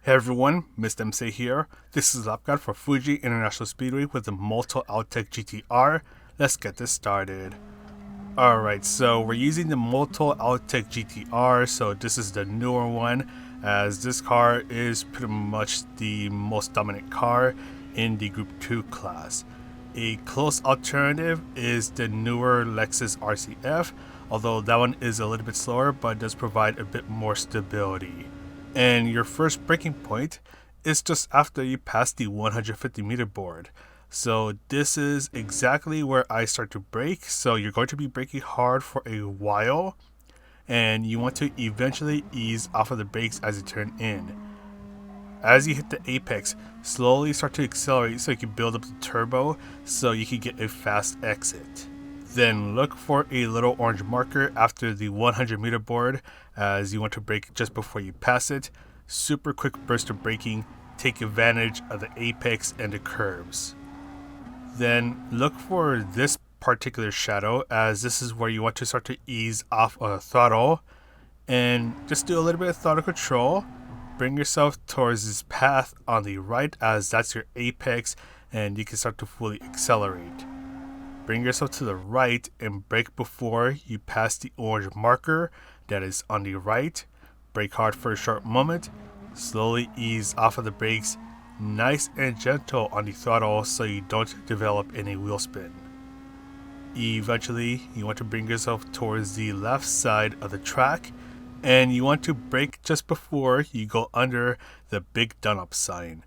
Hey everyone, Mr. MC here. This is Lap Guide for Fuji International Speedway with the MOTUL AUTECH GTR. Let's get this started. Alright, so we're using the MOTUL AUTECH GTR, so this is the newer one, as this car is pretty much the most dominant car in the Group 2 class. A close alternative is the newer Lexus RCF, although that one is a little bit slower but does provide a bit more stability. And your first braking point is just after you pass the 150 meter board. So this is exactly where I start to brake. So you're going to be braking hard for a while, and you want to eventually ease off of the brakes as you turn in. As you hit the apex, slowly start to accelerate so you can build up the turbo so you can get a fast exit. Then look for a little orange marker after the 100 meter board as you want to brake just before you pass it. Super quick burst of braking, take advantage of the apex and the curbs. Then look for this particular shadow as this is where you want to start to ease off of the throttle and just do a little bit of throttle control. Bring yourself towards this path on the right as that's your apex and you can start to fully accelerate. Bring yourself to the right and brake before you pass the orange marker that is on the right. Brake hard for a short moment. Slowly ease off of the brakes. Nice and gentle on the throttle so you don't develop any wheel spin. Eventually, you want to bring yourself towards the left side of the track and you want to brake just before you go under the big done-up sign.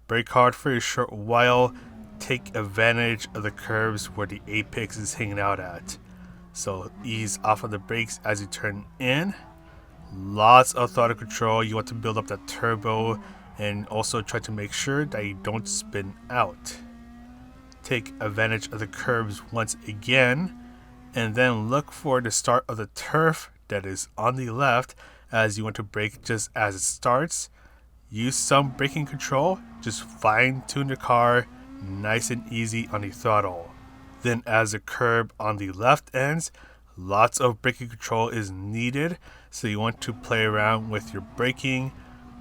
Brake hard for a short while. Take advantage of the curves where the apex is hanging out at. So ease off of the brakes as you turn in. Lots of throttle control. You want to build up that turbo and also try to make sure that you don't spin out. Take advantage of the curves once again and then look for the start of the turf that is on the left as you want to brake just as it starts. Use some braking control. Just fine tune the car. Nice and easy on the throttle. Then as the curb on the left ends, lots of braking control is needed, so you want to play around with your braking,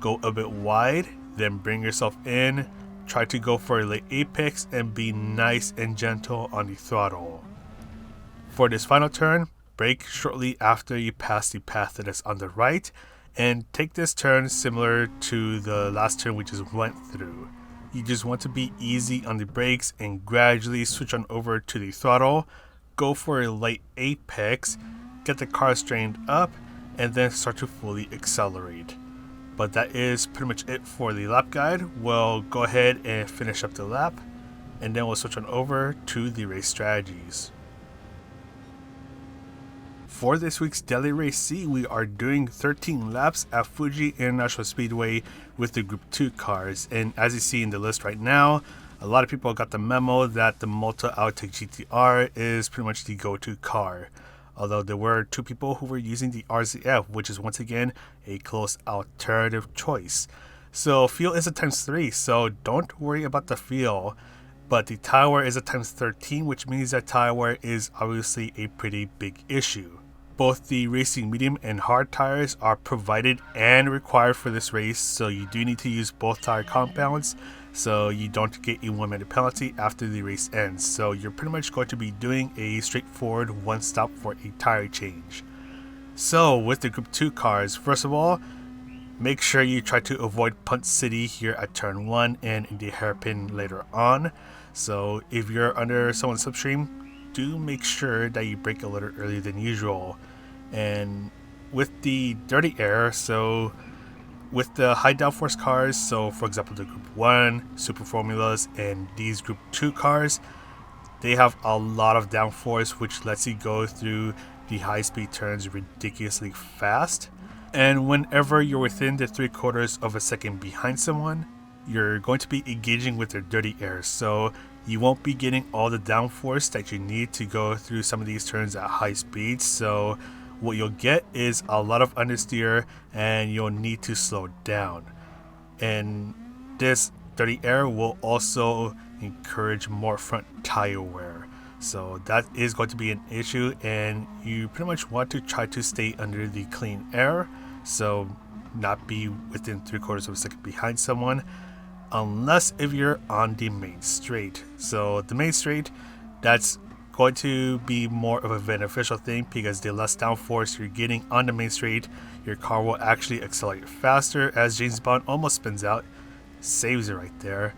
go a bit wide, then bring yourself in, try to go for a late apex and be nice and gentle on the throttle. For this final turn, brake shortly after you pass the path that is on the right and take this turn similar to the last turn we just went through. You just want to be easy on the brakes and gradually switch on over to the throttle, go for a light apex, get the car straightened up, and then start to fully accelerate. But that is pretty much it for the lap guide. We'll go ahead and finish up the lap, and then we'll switch on over to the race strategies. For this week's Daily Race C, we are doing 13 laps at Fuji International Speedway with the Group 2 cars. And as you see in the list right now, a lot of people got the memo that the MOTUL AUTECH GTR is pretty much the go-to car. Although there were two people who were using the RCF, which is once again a close alternative choice. So fuel is a ×3, so don't worry about the fuel. But the tire wear is a ×13, which means that tire wear is obviously a pretty big issue. Both the racing medium and hard tires are provided and required for this race, so you do need to use both tire compounds so you don't get a 1 minute penalty after the race ends. So you're pretty much going to be doing a straightforward one stop for a tire change. So with the Group 2 cars, first of all, make sure you try to avoid Punt City here at turn 1 and in the hairpin later on. So if you're under someone's slipstream, do make sure that you brake a little earlier than usual. And with the dirty air, so with the high downforce cars, so for example the Group 1, Super Formulas, and these Group 2 cars, they have a lot of downforce which lets you go through the high speed turns ridiculously fast. And whenever you're within the 3/4 of a second behind someone, you're going to be engaging with their dirty air, so you won't be getting all the downforce that you need to go through some of these turns at high speeds. So what you'll get is a lot of understeer and you'll need to slow down. And this dirty air will also encourage more front tire wear. So that is going to be an issue, and you pretty much want to try to stay under the clean air. So not be within 3/4 of a second behind someone, unless if you're on the main straight. So the main straight, that's going to be more of a beneficial thing because the less downforce you're getting on the main straight, your car will actually accelerate faster, as James Bond almost spins out. Saves it right there.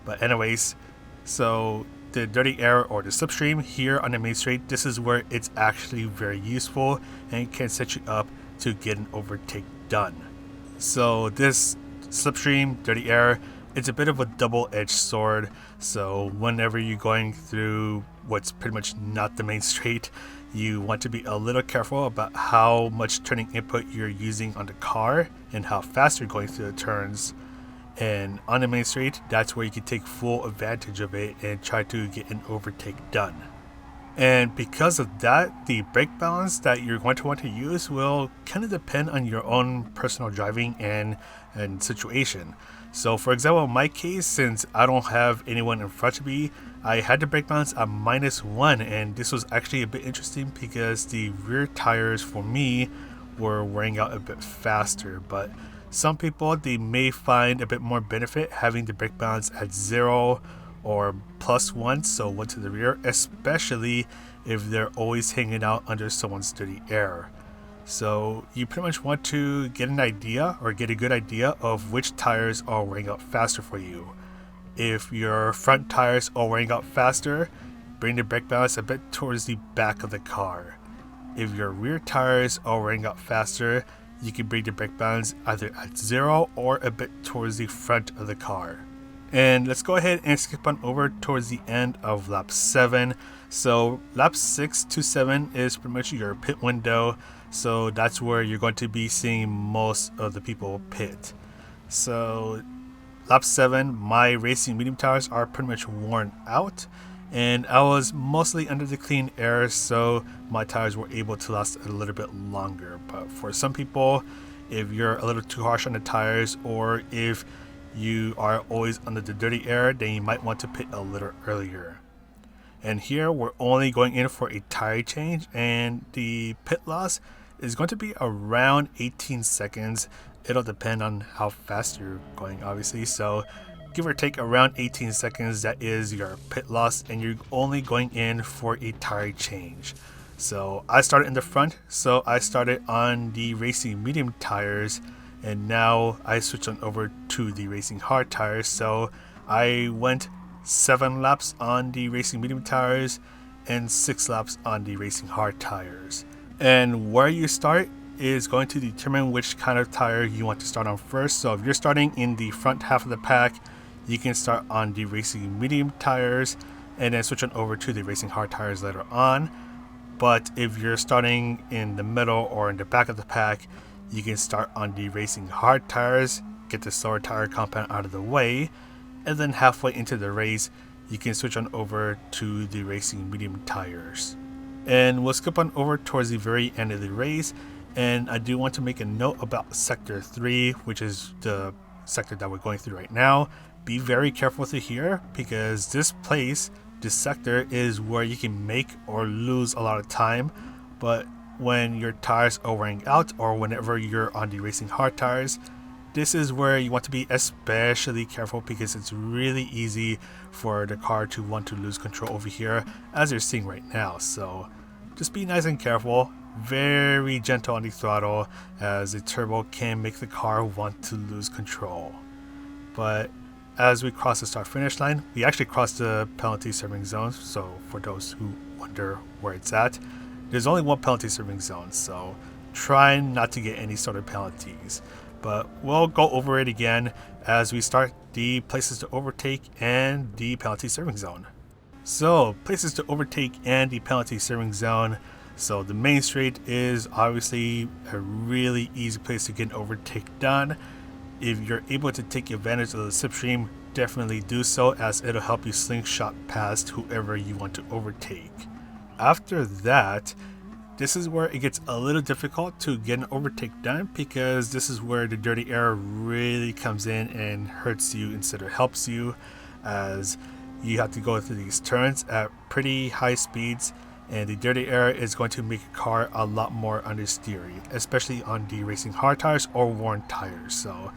But anyways, so the dirty air or the slipstream here on the main straight, this is where it's actually very useful and can set you up to get an overtake done. So this slipstream, dirty air, it's a bit of a double-edged sword. So whenever you're going through what's pretty much not the main straight, you want to be a little careful about how much turning input you're using on the car and how fast you're going through the turns. And on the main straight, that's where you can take full advantage of it and try to get an overtake done. And because of that, the brake balance that you're going to want to use will kind of depend on your own personal driving and situation. So for example, in my case, since I don't have anyone in front of me, I had the brake balance at -1, and this was actually a bit interesting because the rear tires for me were wearing out a bit faster. But some people, they may find a bit more benefit having the brake balance at 0 or +1, so 1 to the rear, especially if they're always hanging out under someone's dirty air. So you pretty much want to get an idea or get a good idea of which tires are wearing out faster for you. If your front tires are wearing out faster, bring the brake balance a bit towards the back of the car. If your rear tires are wearing out faster, you can bring the brake balance either at 0 or a bit towards the front of the car. And let's go ahead and skip on over towards the end of lap 7. So lap 6 to 7 is pretty much your pit window. So that's where you're going to be seeing most of the people pit. So lap 7, my racing medium tires are pretty much worn out. And I was mostly under the clean air, so my tires were able to last a little bit longer. But for some people, if you're a little too harsh on the tires, or if you are always under the dirty air, then you might want to pit a little earlier. And here we're only going in for a tire change, and the pit loss is going to be around 18 seconds. It'll depend on how fast you're going, obviously. So give or take around 18 seconds, that is your pit loss, and you're only going in for a tire change. So I started in the front, so I started on the racing medium tires, and now I switched on over to the racing hard tires. So I went 7 laps on the racing medium tires and 6 laps on the racing hard tires. And where you start is going to determine which kind of tire you want to start on first. So if you're starting in the front half of the pack, you can start on the racing medium tires and then switch on over to the racing hard tires later on. But if you're starting in the middle or in the back of the pack, you can start on the racing hard tires, get the slower tire compound out of the way, and then halfway into the race, you can switch on over to the racing medium tires. And we'll skip on over towards the very end of the race, and I do want to make a note about Sector 3, which is the sector that we're going through right now. Be very careful through here, because this sector is where you can make or lose a lot of time. But when your tires are wearing out, or whenever you're on the racing hard tires, this is where you want to be especially careful, because it's really easy for the car to want to lose control over here, as you're seeing right now. So just be nice and careful, very gentle on the throttle, as the turbo can make the car want to lose control. But as we cross the start finish line, we actually crossed the penalty serving zone. So for those who wonder where it's at, there's only one penalty serving zone, so try not to get any sort of penalties. But we'll go over it again as we start the places to overtake and the penalty serving zone. So places to overtake and the penalty serving zone. So the main straight is obviously a really easy place to get an overtake done. If you're able to take advantage of the slipstream, definitely do so, as it'll help you slingshot past whoever you want to overtake. After that, this is where it gets a little difficult to get an overtake done, because this is where the dirty air really comes in and hurts you instead of helps you, as you have to go through these turns at pretty high speeds, and the dirty air is going to make a car a lot more understeery, especially on the racing hard tires or worn tires. So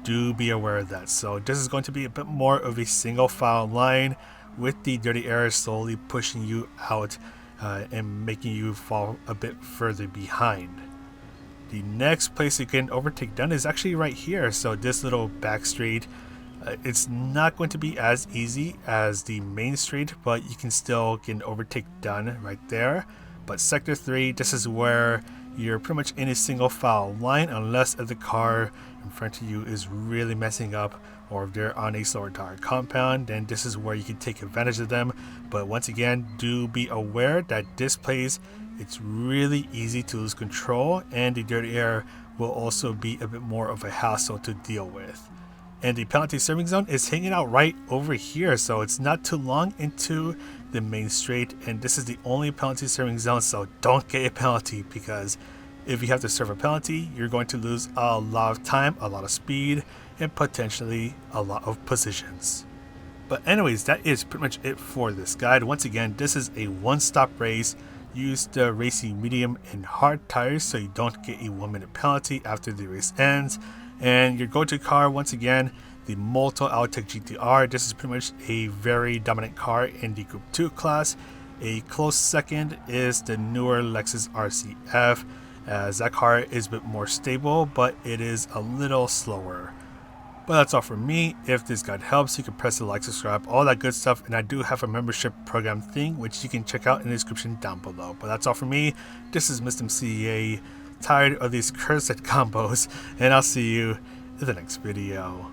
do be aware of that. So this is going to be a bit more of a single file line with the dirty air slowly pushing you out and making you fall a bit further behind. The next place you can overtake done is actually right here. So this little back straight, it's not going to be as easy as the main straight, but you can still get an overtake done right there. But sector 3, this is where you're pretty much in a single file line unless if the car in front of you is really messing up, or if they're on a slower tire compound, then this is where you can take advantage of them. But once again, do be aware that this place, it's really easy to lose control, and the dirty air will also be a bit more of a hassle to deal with. And the penalty serving zone is hanging out right over here, so it's not too long into the main straight, and this is the only penalty serving zone, so don't get a penalty, because if you have to serve a penalty, you're going to lose a lot of time, a lot of speed, and potentially a lot of positions. But anyways, that is pretty much it for this guide. Once again, this is a one-stop race. Use the racing medium and hard tires so you don't get a 1-minute penalty after the race ends. And your go-to car, once again, the MOTUL AUTECH GTR. This is pretty much a very dominant car in the Group 2 class. A close second is the newer Lexus RCF, as that car is a bit more stable, but it is a little slower. But that's all from me. If this guide helps, you can press the like, subscribe, all that good stuff. And I do have a membership program thing, which you can check out in the description down below. But that's all from me. This is Mr. CEA. Tired of these cursed combos, and I'll see you in the next video.